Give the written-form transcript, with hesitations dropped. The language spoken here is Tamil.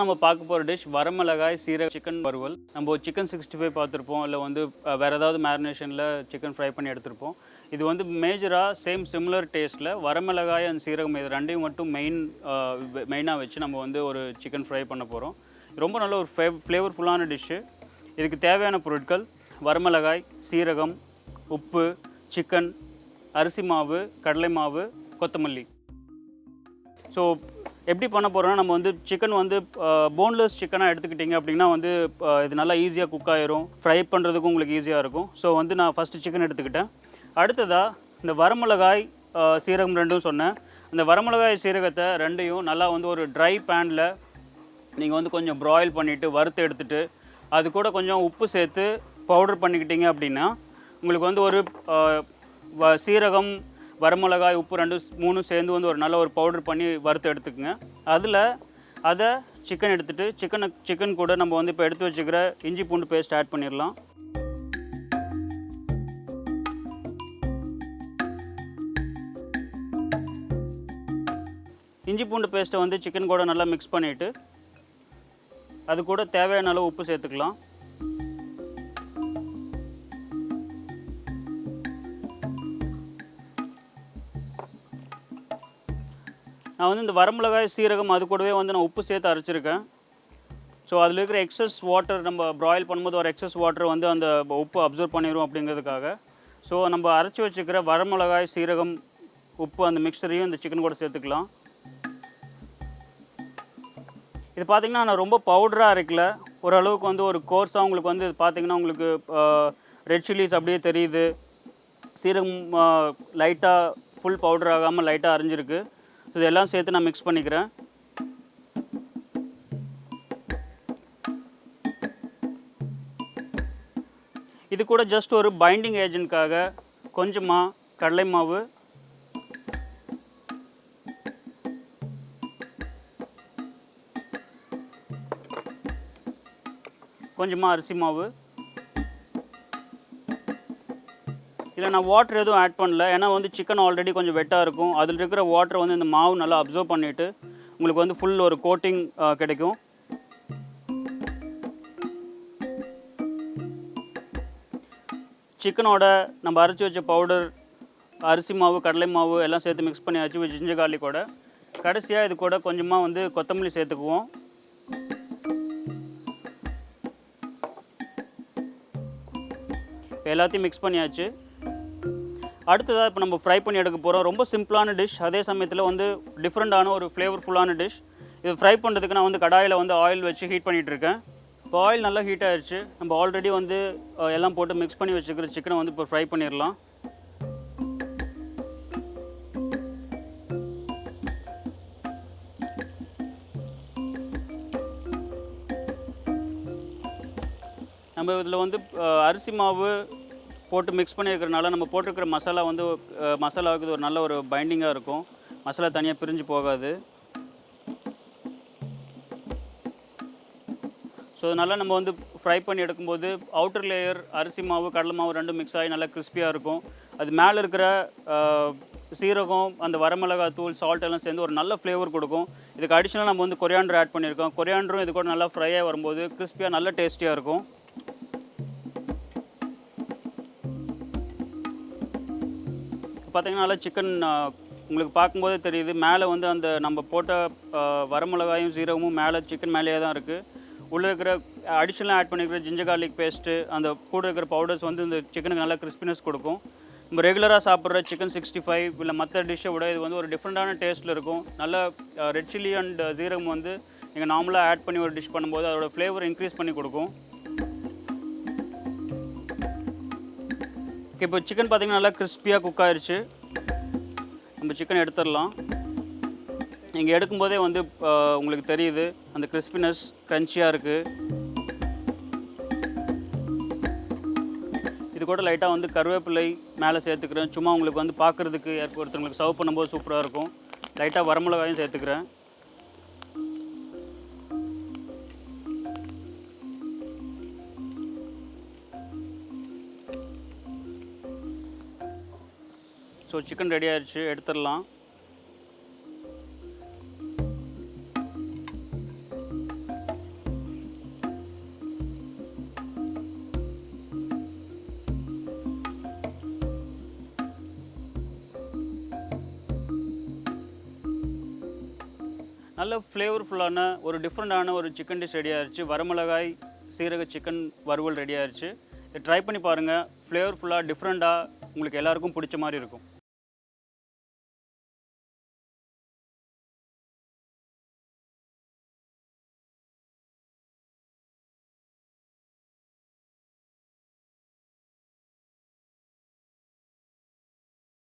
நம்ம பார்க்க போகிற டிஷ் வரமிளகாய் சீரக சிக்கன் வறுவல். நம்ம சிக்கன் 65 பார்த்துருப்போம், இல்லை வந்து வேறு ஏதாவது மேரினேஷனில் சிக்கன் ஃப்ரை பண்ணி எடுத்திருப்போம். இது வந்து மேஜராக சிமிலர் டேஸ்ட்டில் வரமிளகாய் அண்ட் சீரகம் இது ரெண்டையும் மட்டும் மெயினாக வச்சு நம்ம வந்து ஒரு சிக்கன் ஃப்ரை பண்ண போகிறோம். ரொம்ப நல்ல ஒரு ஃப்ளேவர்ஃபுல்லான டிஷ்ஷு. இதுக்கு தேவையான பொருட்கள் வரமிளகாய், சீரகம், உப்பு, சிக்கன், அரிசி மாவு, கடலை மாவு, கொத்தமல்லி. ஸோ எப்படி பண்ண போகிறோன்னா, நம்ம வந்து சிக்கன் வந்து போன்லெஸ் சிக்கனாக எடுத்துக்கிட்டிங்க அப்படின்னா வந்து இது நல்லா ஈஸியாக குக் ஆகிரும், ஃப்ரை பண்ணுறதுக்கும் உங்களுக்கு ஈஸியாக இருக்கும். ஸோ வந்து நான் ஃபஸ்ட்டு சிக்கன் எடுத்துக்கிட்டேன். அடுத்ததாக இந்த வரமிளகாய் சீரகம் ரெண்டும் சொன்னேன். இந்த வரமிளகாய் சீரகத்தை ரெண்டையும் நல்லா வந்து ஒரு ட்ரை பேனில் நீங்கள் வந்து கொஞ்சம் ப்ராயில் பண்ணிவிட்டு வறுத்து எடுத்துகிட்டு அது கூட கொஞ்சம் உப்பு சேர்த்து பவுடர் பண்ணிக்கிட்டீங்க அப்படின்னா உங்களுக்கு வந்து ஒரு சீரகம், வரமிளகாய், உப்பு 2-3 சேர்ந்து வந்து ஒரு நல்ல ஒரு பவுடர் பண்ணி வறுத்து எடுத்துக்கோங்க. அதை சிக்கன் எடுத்துகிட்டு சிக்கன் கூட நம்ம வந்து இப்போ எடுத்து வச்சுக்கிற இஞ்சி பூண்டு பேஸ்ட் ஆட் பண்ணிடலாம். இஞ்சி பூண்டு பேஸ்ட்டை வந்து சிக்கன் கூட நல்லா மிக்ஸ் பண்ணிவிட்டு அது கூட தேவையான அளவு உப்பு சேர்த்துக்கலாம். நான் வந்து இந்த வரமிளகாய் சீரகம் அது கூடவே வந்து நான் உப்பு சேர்த்து அரைச்சிருக்கேன். ஸோ அதில் இருக்கிற எக்ஸஸ் வாட்டர், நம்ம ப்ராயில் பண்ணும்போது ஒரு எக்ஸஸ் வாட்டர் வந்து அந்த உப்பு அப்சர்வ் பண்ணிடும் அப்படிங்கிறதுக்காக. ஸோ நம்ம அரைச்சி வச்சுக்கிற வரமிளகாய், சீரகம், உப்பு அந்த மிக்சரையும் இந்த சிக்கன் கூட சேர்த்துக்கலாம். இது பார்த்திங்கன்னா நான் ரொம்ப பவுடராக அரைக்கல, ஓரளவுக்கு வந்து ஒரு கோர்ஸாக உங்களுக்கு வந்து பார்த்திங்கன்னா உங்களுக்கு ரெட் சில்லிஸ் அப்படியே தெரியுது. சீரகம் லைட்டாக ஃபுல் பவுடர் ஆகாமல் லைட்டாக அரைஞ்சிருக்கு. இதெல்லாம் சேர்த்து நான் மிக்ஸ் பண்ணிக்கிறேன். இது கூட ஜஸ்ட் ஒரு பைண்டிங் ஏஜென்ட்காக கொஞ்சமாக கடலை மாவு, கொஞ்சமாக அரிசி மாவு. இதில் நான் வாட்டர் எதுவும் ஆட் பண்ணல, ஏன்னா வந்து சிக்கன் ஆல்ரெடி கொஞ்சம் வெட்டாக இருக்கும். அதில் இருக்கிற வாட்டர் வந்து இந்த மாவு நல்லா அப்சர்வ் பண்ணிவிட்டு உங்களுக்கு வந்து ஃபுல் ஒரு கோட்டிங் கிடைக்கும். சிக்கனோட நம்ம அரைச்சி வச்ச பவுடர், அரிசி மாவு, கடலை மாவு எல்லாம் சேர்த்து மிக்ஸ் பண்ணி வச்சு ஜிஞ்சர் கார்லிக்கோட கடைசியாக இது கூட கொஞ்சமாக வந்து கொத்தமல்லி சேர்த்துக்குவோம். எல்லாத்தையும் மிக்ஸ் பண்ணியாச்சு. அடுத்ததாக இப்போ நம்ம ஃப்ரை பண்ணி எடுக்க போகிறோம். ரொம்ப சிம்பிளான டிஷ், அதே சமயத்தில் வந்து டிஃப்ரெண்ட்டான ஒரு ஃப்ளேவர்ஃபுல்லான டிஷ். இது ஃப்ரை பண்ணுறதுக்கு நான் வந்து கடாயில் வந்து ஆயில் வச்சு ஹீட் பண்ணிகிட்ருக்கேன். இப்போ ஆயில் நல்லா ஹீட் ஆகிடுச்சு. நம்ம ஆல்ரெடி வந்து எல்லாம் போட்டு மிக்ஸ் பண்ணி வச்சுக்கிற சிக்கனை வந்து இப்போ ஃப்ரை பண்ணிடலாம். நம்ம இதில் வந்து அரிசி மாவு போட்டு மிக்ஸ் பண்ணியிருக்கிறனால நம்ம போட்டிருக்கிற மசாலா வந்து மசாலாவுக்கு ஒரு நல்ல ஒரு பைண்டிங்காக இருக்கும். மசாலா தனியாக பிரிஞ்சு போகாது. ஸோ அதனால் நம்ம வந்து ஃப்ரை பண்ணி எடுக்கும்போது அவுட்டர் லேயர் அரிசி மாவு, கடலை மாவு ரெண்டும் மிக்ஸ் ஆகி நல்லா கிறிஸ்பியாக இருக்கும். அது மேலே இருக்கிற சீரகம், அந்த வரமிளகாய் தூள், சால்ட் எல்லாம் சேர்ந்து ஒரு நல்ல ஃப்ளேவர் கொடுக்கும். இதுக்கு அடிஷ்னலாக நம்ம வந்து கொரியாண்டர் ஆட் பண்ணியிருக்கோம். கொரியாண்டரும் இது கூட நல்லா ஃப்ரையாக வரும்போது கிறிஸ்பியாக நல்ல டேஸ்டியாக இருக்கும். பார்த்திங்கன்னா நல்லா சிக்கன் உங்களுக்கு பார்க்கும்போதே தெரியுது, மேலே வந்து அந்த நம்ம போட்ட வரமிளகாயும் சீரகமும் மேலே சிக்கன் மேலேயே தான் இருக்குது. உள்ளே இருக்கிற அடிஷ்னலாக ஆட் பண்ணிக்கிற ஜிஞ்சர் கார்லிக் பேஸ்ட்டு, அந்த கூட இருக்கிற பவுடர்ஸ் வந்து இந்த சிக்கனுக்கு நல்லா கிறிஸ்பினஸ் கொடுக்கும். நம்ம ரெகுலராக சாப்பிட்ற சிக்கன் 65 இல்லை மற்ற டிஷ்ஷை விட இது வந்து ஒரு டிஃப்ரெண்ட்டான டேஸ்ட்டில் இருக்கும். நல்ல ரெட் சில்லி அண்ட் சீரகம் வந்து நீங்கள் நார்மலாக ஆட் பண்ணி ஒரு டிஷ் பண்ணும்போது அதோட ஃப்ளேவர் இன்க்ரீஸ் பண்ணி கொடுக்கும். இப்போ சிக்கன் பார்த்திங்கன்னா நல்லா கிறிஸ்பியாக குக் ஆயிடுச்சு. நம்ம சிக்கன் எடுத்துடலாம். நீங்கள் எடுக்கும்போதே வந்து உங்களுக்கு தெரியுது அந்த கிறிஸ்பினஸ் க்ரன்ச்சியாக இருக்குது. இது கூட லைட்டாக வந்து கருவேப்பிலை மேலே சேர்த்துக்கிறேன். சும்மா உங்களுக்கு வந்து பார்க்குறதுக்கு ஒருத்தவங்களுக்கு சர்வ் பண்ணும்போது சூப்பராக இருக்கும். லைட்டாக வரமிளகாயும் சேர்த்துக்கிறேன். ஸோ சிக்கன் ரெடி ஆயிடுச்சு, எடுத்துடலாம். நல்ல ஃப்ளேவர்ஃபுல்லான ஒரு டிஃப்ரெண்ட்டான ஒரு சிக்கன் டிஷ் ரெடி ஆயிடுச்சு. வரமிளகாய் சீரக சிக்கன் வறுவல் ரெடி ஆயிடுச்சு. இதை ட்ரை பண்ணி பாருங்கள். ஃப்ளேவர்ஃபுல்லாக டிஃப்ரெண்ட்டாக உங்களுக்கு எல்லாருக்கும் பிடிச்ச மாதிரி இருக்கும்.